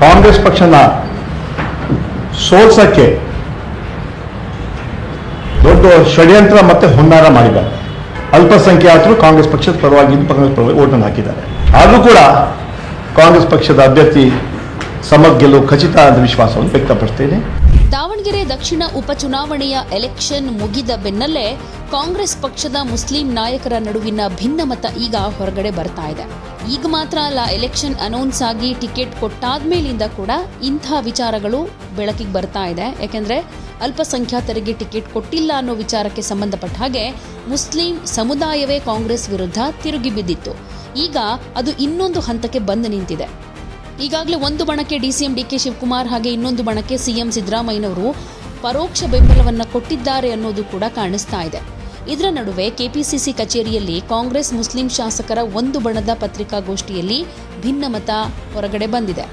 ಕಾಂಗ್ರೆಸ್ ಪಕ್ಷನ ಸೋಲ್ಸಕ್ಕೆ ದೊಡ್ಡ ಷಡ್ಯಂತ್ರ ಮತ್ತೆ ಹುನ್ನಾರ ಮಾಡಿದ್ದಾರೆ. ಅಲ್ಪಸಂಖ್ಯಾತರು ಕಾಂಗ್ರೆಸ್ ಪಕ್ಷದ ಪರವಾಗಿ ಓಟನ್ನು ಹಾಕಿದ್ದಾರೆ. ಆದರೂ ಕೂಡ ಕಾಂಗ್ರೆಸ್ ಪಕ್ಷದ ಅಭ್ಯರ್ಥಿ ಸಮರ್ಥ್ ಗೆಲುವು ಖಚಿತ ಅಂತ ವಿಶ್ವಾಸವನ್ನು ವ್ಯಕ್ತಪಡಿಸ್ತೇನೆ. ದಾವಣಗೆರೆ ದಕ್ಷಿಣ ಉಪಚುನಾವಣೆಯ ಎಲೆಕ್ಷನ್ ಮುಗಿದ ಬೆನ್ನಲ್ಲೇ ಕಾಂಗ್ರೆಸ್ ಪಕ್ಷದ ಮುಸ್ಲಿಂ ನಾಯಕರ ನಡುವಿನ ಭಿನ್ನಮತ ಈಗ ಹೊರಗಡೆ ಬರ್ತಾ ಇದೆ. ಈಗ ಮಾತ್ರ ಅಲ್ಲ, ಎಲೆಕ್ಷನ್ ಅನೌನ್ಸ್ ಆಗಿ ಟಿಕೆಟ್ ಕೊಟ್ಟಾದ್ಮೇಲಿಂದ ಕೂಡ ಇಂಥ ವಿಚಾರಗಳು ಬೆಳಕಿಗೆ ಬರ್ತಾ ಇದೆ. ಯಾಕೆಂದ್ರೆ ಅಲ್ಪಸಂಖ್ಯಾತರಿಗೆ ಟಿಕೆಟ್ ಕೊಟ್ಟಿಲ್ಲ ಅನ್ನೋ ವಿಚಾರಕ್ಕೆ ಸಂಬಂಧಪಟ್ಟ ಹಾಗೆ ಮುಸ್ಲಿಂ ಸಮುದಾಯವೇ ಕಾಂಗ್ರೆಸ್ ವಿರುದ್ಧ ತಿರುಗಿ ಬಿದ್ದಿತ್ತು. ಈಗ ಅದು ಇನ್ನೊಂದು ಹಂತಕ್ಕೆ ಬಂದು ನಿಂತಿದೆ. ಈಗಾಗಲೇ ಒಂದು ಬಣಕ್ಕೆ ಡಿಸಿಎಂ ಡಿಕೆ ಶಿವಕುಮಾರ್ ಹಾಗೆ ಇನ್ನೊಂದು ಬಣಕ್ಕೆ ಸಿಎಂ ಸಿದ್ದರಾಮಯ್ಯನವರು ಪರೋಕ್ಷ ಬೆಂಬಲವನ್ನು ಕೊಟ್ಟಿದ್ದಾರೆ ಅನ್ನೋದು ಕೂಡ ಕಾಣಿಸ್ತಾ ಇದೆ. ಇದರ ನಡುವೆ ಕೆಪಿಸಿಸಿ ಕಚೇರಿಯಲ್ಲಿ ಕಾಂಗ್ರೆಸ್ ಮುಸ್ಲಿಂ ಶಾಸಕರ ಒಂದು ಬಣದ ಪತ್ರಿಕಾಗೋಷ್ಠಿಯಲ್ಲಿ ಭಿನ್ನಮತ ಹೊರಗಡೆ ಬಂದಿದೆ.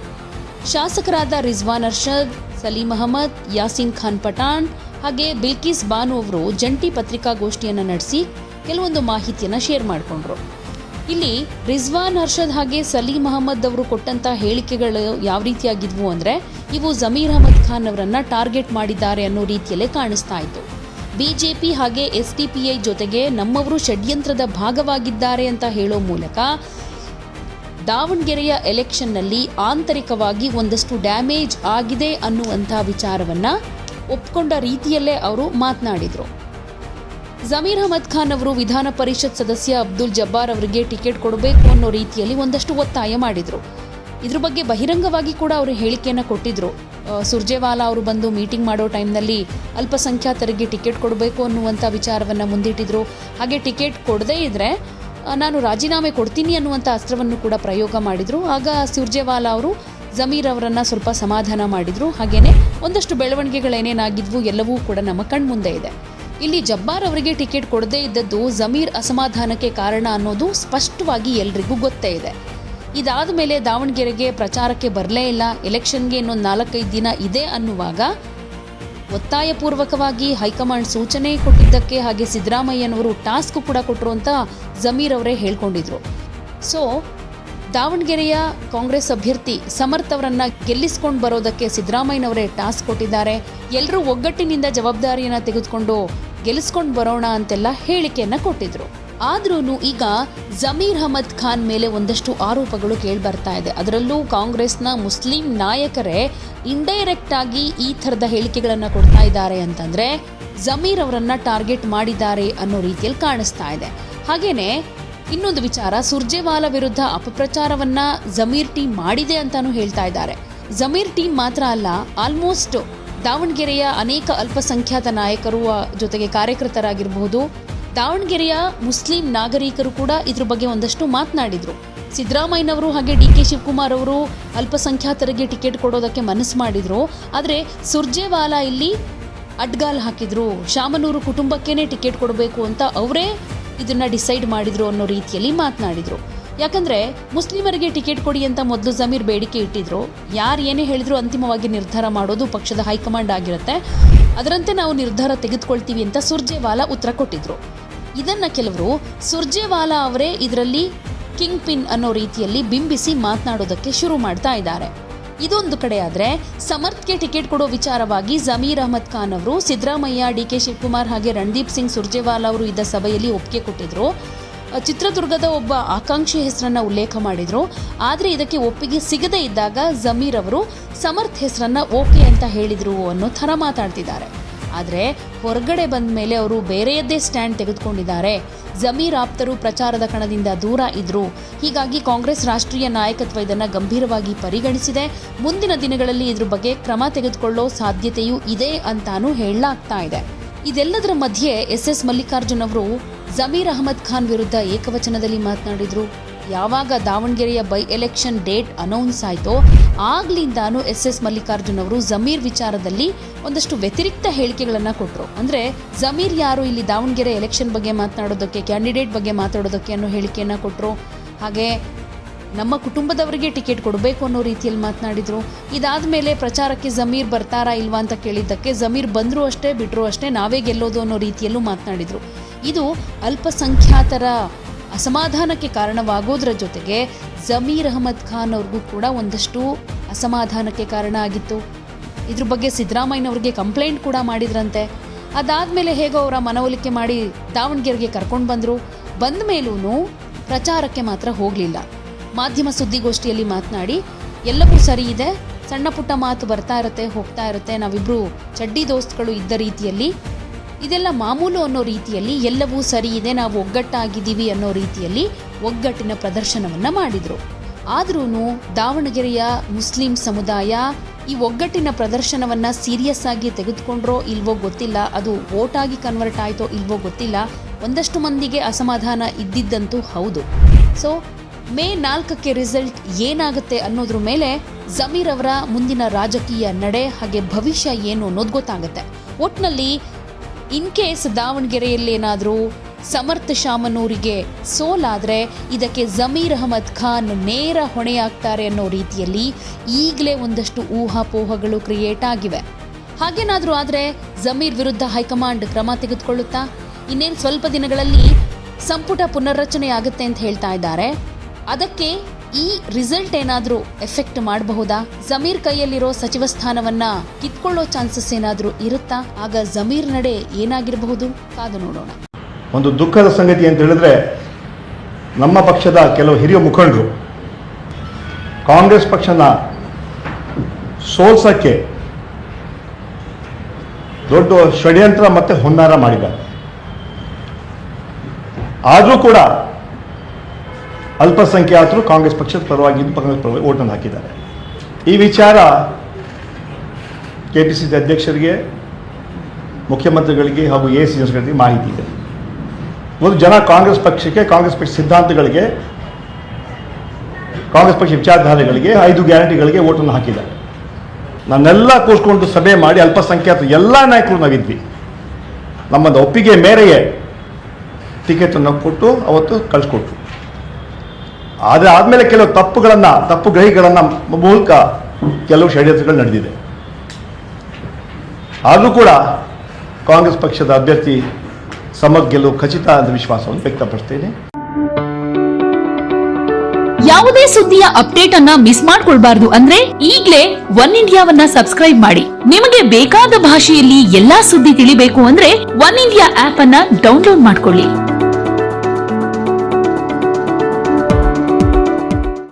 ಶಾಸಕರಾದ ರಿಜ್ವಾನ್ ಅರ್ಷದ್, ಸಲೀಂ ಅಹಮದ್, ಯಾಸೀನ್ ಖಾನ್ ಪಠಾಣ್ ಹಾಗೆ ಬಿಲ್ಕಿಸ್ ಬಾನು ಅವರು ಜಂಟಿ ಪತ್ರಿಕಾಗೋಷ್ಠಿಯನ್ನು ನಡೆಸಿ ಕೆಲವೊಂದು ಮಾಹಿತಿಯನ್ನು ಶೇರ್ ಮಾಡಿಕೊಂಡ್ರು. ಇಲ್ಲಿ ರಿಜ್ವಾನ್ ಅರ್ಷದ್ ಹಾಗೆ ಸಲೀಂ ಅಹಮದ್ ಅವರು ಕೊಟ್ಟಂತ ಹೇಳಿಕೆಗಳು ಯಾವ ರೀತಿಯಾಗಿದ್ವು ಅಂದರೆ, ಇವು ಜಮೀರ್ ಅಹಮದ್ ಖಾನ್ ಅವರನ್ನ ಟಾರ್ಗೆಟ್ ಮಾಡಿದ್ದಾರೆ ಅನ್ನೋ ರೀತಿಯಲ್ಲೇ ಕಾಣಿಸ್ತಾ ಇತ್ತು. ಬಿಜೆಪಿ ಹಾಗೆ ಎಸ್ಡಿಪಿಐ ಜೊತೆಗೆ ನಮ್ಮವರು ಷಡ್ಯಂತ್ರದ ಭಾಗವಾಗಿದ್ದಾರೆ ಅಂತ ಹೇಳೋ ಮೂಲಕ ದಾವಣಗೆರೆಯ ಎಲೆಕ್ಷನ್ನಲ್ಲಿ ಆಂತರಿಕವಾಗಿ ಒಂದಷ್ಟು ಡ್ಯಾಮೇಜ್ ಆಗಿದೆ ಅನ್ನುವಂಥ ವಿಚಾರವನ್ನ ಒಪ್ಕೊಂಡ ರೀತಿಯಲ್ಲೇ ಅವರು ಮಾತನಾಡಿದರು. ಜಮೀರ್ ಅಹಮದ್ ಖಾನ್ ಅವರು ವಿಧಾನ ಪರಿಷತ್ ಸದಸ್ಯ ಅಬ್ದುಲ್ ಜಬ್ಬಾರ್ ಅವರಿಗೆ ಟಿಕೆಟ್ ಕೊಡಬೇಕು ಅನ್ನೋ ರೀತಿಯಲ್ಲಿ ಒಂದಷ್ಟು ಒತ್ತಾಯ ಮಾಡಿದರು. ಇದ್ರ ಬಗ್ಗೆ ಬಹಿರಂಗವಾಗಿ ಕೂಡ ಅವರು ಹೇಳಿಕೆಯನ್ನು ಕೊಟ್ಟಿದ್ರು. ಸುರ್ಜೇವಾಲಾ ಅವರು ಬಂದು ಮೀಟಿಂಗ್ ಮಾಡೋ ಟೈಮ್ನಲ್ಲಿ ಅಲ್ಪಸಂಖ್ಯಾತರಿಗೆ ಟಿಕೆಟ್ ಕೊಡಬೇಕು ಅನ್ನುವಂಥ ವಿಚಾರವನ್ನು ಮುಂದಿಟ್ಟಿದ್ರು. ಹಾಗೆ ಟಿಕೆಟ್ ಕೊಡದೇ ಇದ್ರೆ ನಾನು ರಾಜೀನಾಮೆ ಕೊಡ್ತೀನಿ ಅನ್ನುವಂಥ ಅಸ್ತ್ರವನ್ನು ಕೂಡ ಪ್ರಯೋಗ ಮಾಡಿದರು. ಆಗ ಸುರ್ಜೇವಾಲಾ ಅವರು ಜಮೀರ್ ಅವರನ್ನು ಸ್ವಲ್ಪ ಸಮಾಧಾನ ಮಾಡಿದರು. ಹಾಗೇನೆ ಒಂದಷ್ಟು ಬೆಳವಣಿಗೆಗಳೇನೇನಾಗಿದ್ವು ಎಲ್ಲವೂ ಕೂಡ ನಮ್ಮ ಕಣ್ಮುಂದೆ ಇದೆ. ಇಲ್ಲಿ ಜಬ್ಬಾರ್ ಅವರಿಗೆ ಟಿಕೆಟ್ ಕೊಡದೇ ಇದ್ದದ್ದು ಜಮೀರ್ ಅಸಮಾಧಾನಕ್ಕೆ ಕಾರಣ ಅನ್ನೋದು ಸ್ಪಷ್ಟವಾಗಿ ಎಲ್ರಿಗೂ ಗೊತ್ತೇ ಇದೆ. ಇದಾದ ಮೇಲೆ ದಾವಣಗೆರೆಗೆ ಪ್ರಚಾರಕ್ಕೆ ಬರಲೇ ಇಲ್ಲ, ಎಲೆಕ್ಷನ್ಗೆ ಇನ್ನೊಂದು 4-5 ದಿನ ಇದೆ ಅನ್ನುವಾಗ ಒತ್ತಾಯಪೂರ್ವಕವಾಗಿ ಹೈಕಮಾಂಡ್ ಸೂಚನೆ ಕೊಟ್ಟಿದ್ದಕ್ಕೆ ಹಾಗೆ ಸಿದ್ದರಾಮಯ್ಯನವರು ಟಾಸ್ಕ್ ಕೂಡ ಕೊಟ್ಟರು ಅಂತ ಜಮೀರ್ ಅವರೇ ಹೇಳ್ಕೊಂಡಿದ್ರು. ಸೊ ದಾವಣಗೆರೆಯ ಕಾಂಗ್ರೆಸ್ ಅಭ್ಯರ್ಥಿ ಸಮರ್ಥ್ ಅವರನ್ನ ಗೆಲ್ಲಿಸ್ಕೊಂಡು ಬರೋದಕ್ಕೆ ಸಿದ್ದರಾಮಯ್ಯನವರೇ ಟಾಸ್ಕ್ ಕೊಟ್ಟಿದ್ದಾರೆ. ಎಲ್ಲರೂ ಒಗ್ಗಟ್ಟಿನಿಂದ ಜವಾಬ್ದಾರಿಯನ್ನು ತೆಗೆದುಕೊಂಡು ಗೆಲ್ಲಿಸ್ಕೊಂಡು ಬರೋಣ ಅಂತೆಲ್ಲ ಹೇಳಿಕೆಯನ್ನ ಕೊಟ್ಟಿದ್ರು. ಆದ್ರೂ ಈಗ ಜಮೀರ್ ಅಹಮದ್ ಖಾನ್ ಮೇಲೆ ಒಂದಷ್ಟು ಆರೋಪಗಳು ಕೇಳಿಬರ್ತಾ ಇದೆ. ಅದರಲ್ಲೂ ಕಾಂಗ್ರೆಸ್ನ ಮುಸ್ಲಿಂ ನಾಯಕರೇ ಇಂಡೈರೆಕ್ಟ್ ಆಗಿ ಈ ಥರದ ಹೇಳಿಕೆಗಳನ್ನು ಕೊಡ್ತಾ ಇದ್ದಾರೆ ಅಂತಂದ್ರೆ ಜಮೀರ್ ಅವರನ್ನ ಟಾರ್ಗೆಟ್ ಮಾಡಿದ್ದಾರೆ ಅನ್ನೋ ರೀತಿಯಲ್ಲಿ ಕಾಣಿಸ್ತಾ ಇದೆ. ಹಾಗೇನೆ ಇನ್ನೊಂದು ವಿಚಾರ, ಸುರ್ಜೇವಾಲಾ ವಿರುದ್ಧ ಅಪಪ್ರಚಾರವನ್ನ ಜಮೀರ್ ಟೀಮ್ ಮಾಡಿದೆ ಅಂತಾನೂ ಹೇಳ್ತಾ ಇದ್ದಾರೆ. ಜಮೀರ್ ಟೀಮ್ ಮಾತ್ರ ಅಲ್ಲ, ಆಲ್ಮೋಸ್ಟ್ ದಾವಣಗೆರೆಯ ಅನೇಕ ಅಲ್ಪಸಂಖ್ಯಾತ ನಾಯಕರು ಜೊತೆಗೆ ಕಾರ್ಯಕರ್ತರಾಗಿರಬಹುದು, ದಾವಣಗೆರೆಯ ಮುಸ್ಲಿಂ ನಾಗರಿಕರು ಕೂಡ ಇದ್ರ ಬಗ್ಗೆ ಒಂದಷ್ಟು ಮಾತನಾಡಿದ್ರು. ಸಿದ್ದರಾಮಯ್ಯನವರು ಹಾಗೆ ಡಿಕೆ ಶಿವಕುಮಾರ್ ಅವರು ಅಲ್ಪಸಂಖ್ಯಾತರಿಗೆ ಟಿಕೆಟ್ ಕೊಡೋದಕ್ಕೆ ಮನಸ್ಸು ಮಾಡಿದ್ರು. ಆದರೆ ಸುರ್ಜೇವಾಲಾ ಇಲ್ಲಿ ಅಡ್ಗಾಲ್ ಹಾಕಿದ್ರು. ಶಾಮನೂರು ಕುಟುಂಬಕ್ಕೇನೆ ಟಿಕೆಟ್ ಕೊಡಬೇಕು ಅಂತ ಅವರೇ ಇದನ್ನ ಡಿಸೈಡ್ ಮಾಡಿದ್ರು ಅನ್ನೋ ರೀತಿಯಲ್ಲಿ ಮಾತನಾಡಿದ್ರು. ಯಾಕಂದ್ರೆ ಮುಸ್ಲಿಮರಿಗೆ ಟಿಕೆಟ್ ಕೊಡಿ ಅಂತ ಮೊದಲು ಜಮೀರ್ ಬೇಡಿಕೆ ಇಟ್ಟಿದ್ರು. ಯಾರು ಏನೇ ಹೇಳಿದ್ರು ಅಂತಿಮವಾಗಿ ನಿರ್ಧಾರ ಮಾಡೋದು ಪಕ್ಷದ ಹೈಕಮಾಂಡ್ ಆಗಿರುತ್ತೆ, ಅದರಂತೆ ನಾವು ನಿರ್ಧಾರ ತೆಗೆದುಕೊಳ್ತೀವಿ ಅಂತ ಸುರ್ಜೇವಾಲಾ ಉತ್ತರ ಕೊಟ್ಟಿದ್ರು. ಇದನ್ನ ಕೆಲವರು ಸುರ್ಜೇವಾಲಾ ಅವರೇ ಇದರಲ್ಲಿ ಕಿಂಗ್ ಪಿನ್ ಅನ್ನೋ ರೀತಿಯಲ್ಲಿ ಬಿಂಬಿಸಿ ಮಾತನಾಡೋದಕ್ಕೆ ಶುರು ಮಾಡ್ತಾ ಇದ್ದಾರೆ. ಇದೊಂದು ಕಡೆ ಆದರೆ ಸಮರ್ಥ್ಗೆ ಟಿಕೆಟ್ ಕೊಡೋ ವಿಚಾರವಾಗಿ ಜಮೀರ್ ಅಹಮದ್ ಖಾನ್ ಅವರು ಸಿದ್ದರಾಮಯ್ಯ, ಡಿಕೆ ಶಿವಕುಮಾರ್ ಹಾಗೆ ರಣದೀಪ್ ಸಿಂಗ್ ಸುರ್ಜೇವಾಲಾ ಅವರು ಇದ್ದ ಸಭೆಯಲ್ಲಿ ಒಪ್ಪಿಗೆ ಕೊಟ್ಟಿದ್ರು. ಚಿತ್ರದುರ್ಗದ ಒಬ್ಬ ಆಕಾಂಕ್ಷಿ ಹೆಸರನ್ನ ಉಲ್ಲೇಖ ಮಾಡಿದ್ರು. ಆದರೆ ಇದಕ್ಕೆ ಒಪ್ಪಿಗೆ ಸಿಗದೇ ಇದ್ದಾಗ ಜಮೀರ್ ಅವರು ಸಮರ್ಥ್ ಹೆಸರನ್ನ ಓಕೆ ಅಂತ ಹೇಳಿದ್ರು ಅನ್ನೋ ಥರ ಮಾತಾಡ್ತಿದ್ದಾರೆ. ಆದರೆ ಹೊರಗಡೆ ಬಂದ ಮೇಲೆ ಅವರು ಬೇರೆಯದ್ದೇ ಸ್ಟ್ಯಾಂಡ್ ತೆಗೆದುಕೊಂಡಿದ್ದಾರೆ. ಜಮೀರ್ ಆಪ್ತರು ಪ್ರಚಾರದ ಕಣದಿಂದ ದೂರ ಇದ್ರು. ಹೀಗಾಗಿ ಕಾಂಗ್ರೆಸ್ ರಾಷ್ಟ್ರೀಯ ನಾಯಕತ್ವ ಇದನ್ನು ಗಂಭೀರವಾಗಿ ಪರಿಗಣಿಸಿದೆ. ಮುಂದಿನ ದಿನಗಳಲ್ಲಿ ಇದ್ರ ಬಗ್ಗೆ ಕ್ರಮ ತೆಗೆದುಕೊಳ್ಳೋ ಸಾಧ್ಯತೆಯೂ ಇದೆ ಅಂತಾನೂ ಹೇಳಲಾಗ್ತಾ ಇದೆ. ಇದೆಲ್ಲದರ ಮಧ್ಯೆ ಎಸ್ ಮಲ್ಲಿಕಾರ್ಜುನ್ ಅವರು ಜಮೀರ್ ಅಹಮದ್ ಖಾನ್ ವಿರುದ್ಧ ಏಕವಚನದಲ್ಲಿ ಮಾತನಾಡಿದ್ರು. ಯಾವಾಗ ದಾವಣಗೆರೆಯ ಬೈ ಎಲೆಕ್ಷನ್ ಡೇಟ್ ಅನೌನ್ಸ್ ಆಯಿತೋ ಆಗ್ಲಿಂದಾನು ಎಸ್ ಮಲ್ಲಿಕಾರ್ಜುನ್ ಅವರು ಜಮೀರ್ ವಿಚಾರದಲ್ಲಿ ಒಂದಷ್ಟು ವ್ಯತಿರಿಕ್ತ ಹೇಳಿಕೆಗಳನ್ನು ಕೊಟ್ಟರು. ಅಂದರೆ ಜಮೀರ್ ಯಾರು ಇಲ್ಲಿ ದಾವಣಗೆರೆ ಎಲೆಕ್ಷನ್ ಬಗ್ಗೆ ಮಾತನಾಡೋದಕ್ಕೆ, ಕ್ಯಾಂಡಿಡೇಟ್ ಬಗ್ಗೆ ಮಾತಾಡೋದಕ್ಕೆ ಅನ್ನೋ ಹೇಳಿಕೆಯನ್ನು ಕೊಟ್ಟರು. ಹಾಗೆ ನಮ್ಮ ಕುಟುಂಬದವರಿಗೆ ಟಿಕೆಟ್ ಕೊಡಬೇಕು ಅನ್ನೋ ರೀತಿಯಲ್ಲಿ ಮಾತನಾಡಿದರು. ಇದಾದ ಮೇಲೆ ಪ್ರಚಾರಕ್ಕೆ ಜಮೀರ್ ಬರ್ತಾರಾ ಇಲ್ವಾ ಅಂತ ಕೇಳಿದ್ದಕ್ಕೆ ಜಮೀರ್ ಬಂದರೂ ಅಷ್ಟೇ ಬಿಟ್ಟರು ಅಷ್ಟೇ, ನಾವೇ ಗೆಲ್ಲೋದು ಅನ್ನೋ ರೀತಿಯಲ್ಲೂ ಮಾತನಾಡಿದರು. ಇದು ಅಲ್ಪಸಂಖ್ಯಾತರ ಅಸಮಾಧಾನಕ್ಕೆ ಕಾರಣವಾಗೋದ್ರ ಜೊತೆಗೆ ಜಮೀರ್ ಅಹಮದ್ ಖಾನ್ ಅವ್ರಿಗೂ ಕೂಡ ಒಂದಷ್ಟು ಅಸಮಾಧಾನಕ್ಕೆ ಕಾರಣ ಆಗಿತ್ತು. ಇದ್ರ ಬಗ್ಗೆ ಸಿದ್ದರಾಮಯ್ಯನವ್ರಿಗೆ ಕಂಪ್ಲೇಂಟ್ ಕೂಡ ಮಾಡಿದ್ರಂತೆ. ಅದಾದಮೇಲೆ ಹೇಗೋ ಅವರ ಮನವೊಲಿಕೆ ಮಾಡಿ ದಾವಣಗೆರೆಗೆ ಕರ್ಕೊಂಡು ಬಂದ ಮೇಲೂ ಪ್ರಚಾರಕ್ಕೆ ಮಾತ್ರ ಹೋಗಲಿಲ್ಲ. ಮಾಧ್ಯಮ ಸುದ್ದಿಗೋಷ್ಠಿಯಲ್ಲಿ ಮಾತನಾಡಿ ಎಲ್ಲವೂ ಸರಿ ಇದೆ, ಸಣ್ಣ ಪುಟ್ಟ ಮಾತು ಬರ್ತಾ ಇರುತ್ತೆ ಹೋಗ್ತಾ ಇರುತ್ತೆ, ನಾವಿಬ್ಬರು ಚಡ್ಡಿ ದೋಸ್ತಗಳು ಇದ್ದ ರೀತಿಯಲ್ಲಿ ಇದೆಲ್ಲ ಮಾಮೂಲು ಅನ್ನೋ ರೀತಿಯಲ್ಲಿ ಎಲ್ಲವೂ ಸರಿ ಇದೆ, ನಾವು ಒಗ್ಗಟ್ಟಾಗಿದ್ದೀವಿ ಅನ್ನೋ ರೀತಿಯಲ್ಲಿ ಒಗ್ಗಟ್ಟಿನ ಪ್ರದರ್ಶನವನ್ನು ಮಾಡಿದರು. ಆದ್ರೂ ದಾವಣಗೆರೆಯ ಮುಸ್ಲಿಂ ಸಮುದಾಯ ಈ ಒಗ್ಗಟ್ಟಿನ ಪ್ರದರ್ಶನವನ್ನು ಸೀರಿಯಸ್ ಆಗಿ ತೆಗೆದುಕೊಂಡ್ರೋ ಇಲ್ವೋ ಗೊತ್ತಿಲ್ಲ, ಅದು ವೋಟ್ ಆಗಿ ಕನ್ವರ್ಟ್ ಆಯಿತೋ ಇಲ್ವೋ ಗೊತ್ತಿಲ್ಲ. ಒಂದಷ್ಟು ಮಂದಿಗೆ ಅಸಮಾಧಾನ ಇದ್ದಿದ್ದಂತೂ ಹೌದು. ಸೊ ಮೇ 4ಕ್ಕೆ ರಿಸಲ್ಟ್ ಏನಾಗುತ್ತೆ ಅನ್ನೋದ್ರ ಮೇಲೆ ಜಮೀರ್ ಅವರ ಮುಂದಿನ ರಾಜಕೀಯ ನಡೆ ಹಾಗೆ ಭವಿಷ್ಯ ಏನು ಅನ್ನೋದು ಗೊತ್ತಾಗುತ್ತೆ. ಒಟ್ನಲ್ಲಿ ಇನ್ ಕೇಸ್ ದಾವಣಗೆರೆಯಲ್ಲಿ ಏನಾದರೂ ಸಮರ್ಥ ಶಾಮನೂರಿಗೆ ಸೋಲಾದರೆ ಇದಕ್ಕೆ ಜಮೀರ್ ಅಹಮದ್ ಖಾನ್ ನೇರ ಹೊಣೆಯಾಗ್ತಾರೆ ಅನ್ನೋ ರೀತಿಯಲ್ಲಿ ಈಗಲೇ ಒಂದಷ್ಟು ಊಹಾಪೋಹಗಳು ಕ್ರಿಯೇಟ್ ಆಗಿವೆ. ಹಾಗೇನಾದರೂ ಆದರೆ ಜಮೀರ್ ವಿರುದ್ಧ ಹೈಕಮಾಂಡ್ ಕ್ರಮ ತೆಗೆದುಕೊಳ್ಳುತ್ತಾ? ಇನ್ನೇನು ಸ್ವಲ್ಪ ದಿನಗಳಲ್ಲಿ ಸಂಪುಟ ಪುನರ್ರಚನೆ ಆಗುತ್ತೆ ಅಂತ ಹೇಳ್ತಾ ಇದ್ದಾರೆ. ಅದಕ್ಕೆ ಈ ರಿಸಲ್ಟ್ ಏನಾದರೂ ಎಫೆಕ್ಟ್ ಮಾಡಬಹುದಾ? ಜಮೀರ್ ಕೈಯಲ್ಲಿರೋ ಸಚಿವ ಸ್ಥಾನವನ್ನ ಕಿತ್ಕೊಳ್ಳೋ ಚಾನ್ಸಸ್ ಏನಾದರೂ ಇರುತ್ತಾ? ಆಗ ಜಮೀರ್ ನಡೆ ಏನಾಗಿರಬಹುದು? ಕಾದು ನೋಡೋಣ. ಒಂದು ದುಃಖದ ಸಂಗತಿ ಅಂತ ಹೇಳಿದ್ರೆ, ನಮ್ಮ ಪಕ್ಷದ ಕೆಲವು ಹಿರಿಯ ಮುಖಂಡರು ಕಾಂಗ್ರೆಸ್ ಪಕ್ಷನ ಸೋಲ್ಸಕ್ಕೆ ದೊಡ್ಡ ಷಡ್ಯಂತ್ರ ಮತ್ತೆ ಹುನ್ನಾರ ಮಾಡಿದ್ದಾರೆ. ಆದರೂ ಕೂಡ ಅಲ್ಪಸಂಖ್ಯಾತರು ಕಾಂಗ್ರೆಸ್ ಪಕ್ಷದ ಪರವಾಗಿ ಕಾಂಗ್ರೆಸ್ ಪರವಾಗಿ ಓಟನ್ನು ಹಾಕಿದ್ದಾರೆ. ಈ ವಿಚಾರ ಕೆಪಿಸಿಸಿ ಅಧ್ಯಕ್ಷರಿಗೆ, ಮುಖ್ಯಮಂತ್ರಿಗಳಿಗೆ ಹಾಗೂ ಎಸಿಗಳಿಗೆ ಮಾಹಿತಿ ಇದೆ. ಒಂದು ಜನ ಕಾಂಗ್ರೆಸ್ ಪಕ್ಷಕ್ಕೆ, ಕಾಂಗ್ರೆಸ್ ಪಕ್ಷ ಸಿದ್ಧಾಂತಗಳಿಗೆ, ಕಾಂಗ್ರೆಸ್ ಪಕ್ಷ ವಿಚಾರಧಾರೆಗಳಿಗೆ, 5 ಗ್ಯಾರಂಟಿಗಳಿಗೆ ಓಟನ್ನು ಹಾಕಿದ್ದಾರೆ. ನನ್ನೆಲ್ಲ ಕೂರಿಸ್ಕೊಂಡು ಸಭೆ ಮಾಡಿ ಅಲ್ಪಸಂಖ್ಯಾತರು ಎಲ್ಲ ನಾಯಕರು ನಾವಿದ್ವಿ. ನಮ್ಮದು ಒಪ್ಪಿಗೆ ಮೇರೆಗೆ ಟಿಕೆಟನ್ನು ಕೊಟ್ಟು ಅವತ್ತು ಕಳಿಸ್ಕೊಟ್ರು. ಆದರೆ ಆದಮೇಲೆ ಕೆಲವು ತಪ್ಪು ಗ್ರಹಿಗಳನ್ನು ಮೂಲಕ ಕೆಲವು ಷಡ್ಯಂತ್ರಗಳು ನಡೆದಿದೆ. ಆದರೂ ಕೂಡ ಕಾಂಗ್ರೆಸ್ ಪಕ್ಷದ ಅಭ್ಯರ್ಥಿ ಸಮರ್ಥ್ ಗೆಲುವು ಖಚಿತ ಅಂತ ವಿಶ್ವಾಸವನ್ನು ವ್ಯಕ್ತಪಡಿಸ್ತೇನೆ. ಯಾವುದೇ ಸುದ್ದಿಯ ಅಪ್ಡೇಟ್ ಅನ್ನ ಮಿಸ್ ಮಾಡ್ಕೊಳ್ಬಾರ್ದು ಅಂದ್ರೆ ಈಗಲೇ ಒನ್ ಇಂಡಿಯಾವನ್ನ ಸಬ್ಸ್ಕ್ರೈಬ್ ಮಾಡಿ. ನಿಮಗೆ ಬೇಕಾದ ಭಾಷೆಯಲ್ಲಿ ಎಲ್ಲಾ ಸುದ್ದಿ ತಿಳಿಬೇಕು ಅಂದ್ರೆ ಒನ್ ಇಂಡಿಯಾ ಆಪ್ ಅನ್ನ ಡೌನ್ಲೋಡ್ ಮಾಡ್ಕೊಳ್ಳಿ.